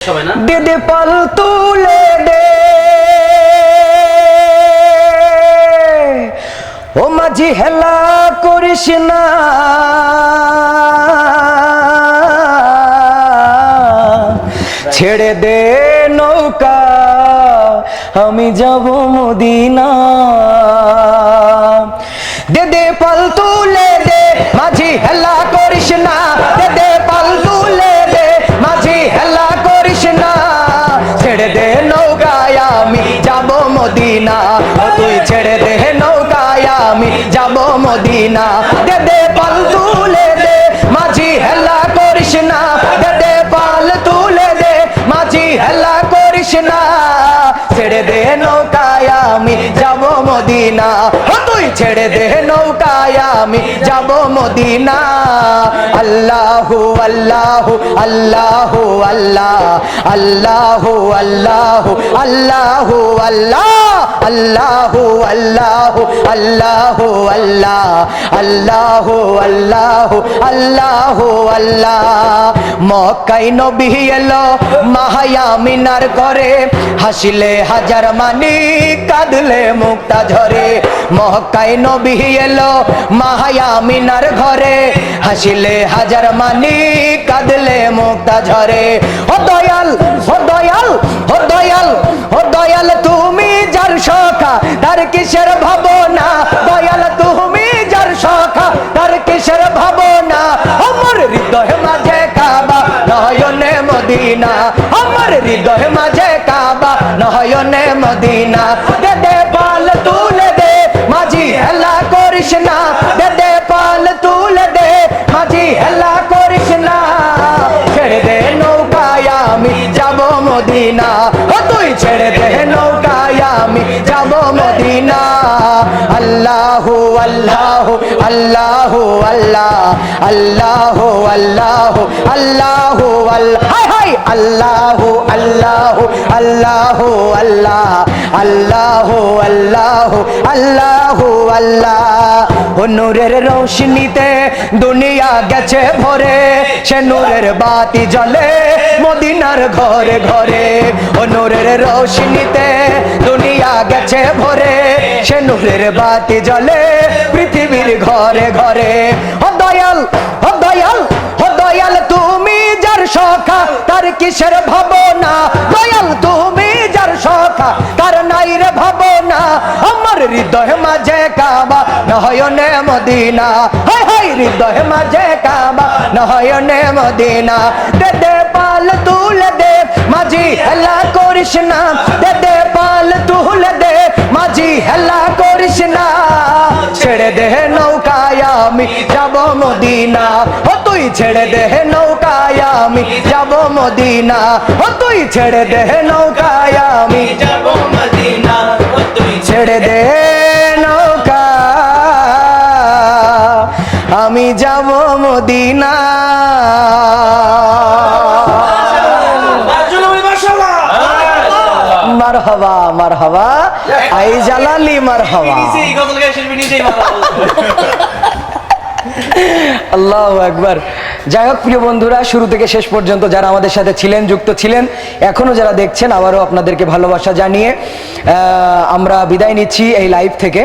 दे दे पल तुले दे ओ माझी हेला करिस ना छेड़े दे नौका हमी जाबो मदीना दे दे पल तुले दे माझी हेला करिस ना दे दे पल तुले दे माझी हेला करिस ना छेड़े दे नौकाय आमी जाबो मदीना ओ तुई छेड़े दे नौकाय आमी जाबो मदीना दे दे पल तुले दे माझी हेला करिस ना दे दे पल तुले दे माझी हेला करिस ना छेड़े दे नौकाय आमी जाबो मदीना ओ तुई छेड़े दे नौकाय आमी जाबो मदीना अल्लाहु अल्लाहु अल्लाहु अल्लाह अल्लाहु अल्लाहु अल्लाहु अल्लाह अल्लाहु अल्लाहु अल्लाहु अल्लाह अल्लाहु अल्लाहु अल्लाहु अल्लाह मक्काय नबी एलो माहाया मिनार करे हासिले हजार मानी कादले मुक्ता झरे मक्काय नबी एलो माहाया मिनार घरे हासिले हजार मानी कादले मुक्ता झरे ओ दयाल ओ दयाल ओ दयाल ओ दयाल तुमी जार सखा तार किसेर भावना दयाल तुमी जार सखा तार किसेर भावना अमर हृदय माझे काबा नयने मदीना अमर हृदय माझे काबा नयने मदीना दे दे पाल तुले दे माझी हेला करिस ना दे दे पाल तुले दे माझी हेला करिस ना छेड़े दे नौकाय आमी जाबो मदीना ओ तुई छेड़े दे नौकाय आमी जाबो मदीना अल्लाहु अल्लाहु अल्लाहु अल्लाह अल्लाहु अल्लाहु अल्लाहु अल्लाह हाय हाय अल्लाहु अल्लाहु अल्लाहु अल्लाह अल्लाहु अल्लाहु अल्लाहु अल्लाह ओ नूरेर रोशनीते दुनिया गेছে ভরে সে নূরের বাতি জ্বলে মদিনার ঘরে ঘরে ও নূরের রোশনীতে দুনিয়া গেছে ভরে সে নূরের বাতি জ্বলে পৃথিবীর ঘরে ঘরে ও দয়াল ও দয়াল ও দয়াল তুমি যার সখা তার কিসের ভাবনা দয়াল তুমি যার সখা তার নাই রে ভাবনা আমার হৃদয় মাঝে কাবা নয়নে মদিনা হায় হায় হৃদয় মাঝে কাবা নয়নে মদিনা দে দে পাল তুলে দে মাঝি হেলা করিস না দে দে পাল তুলে দে মাঝি হেলা করিস না ছেড়ে দে নৌকায় আমি যাব মদিনা ও তুই ছেড়ে দে নৌকায় আমি যাব মদিনা ও তুই ছেড়ে দে নৌকায় আমি যাব মদিনা ও তুই ছেড়ে দে নৌকা আমি যাব মদিনা মারহাবা মারহাবা আই জালালি মারহাবা আল্লাহু আকবার। যাই হোক প্রিয় বন্ধুরা, শুরু থেকে শেষ পর্যন্ত যারা আমাদের সাথে ছিলেন, যুক্ত ছিলেন, এখনো যারা দেখছেন, আবারও আপনাদেরকে ভালোবাসা জানিয়ে আমরা বিদায় নিচ্ছি এই লাইভ থেকে।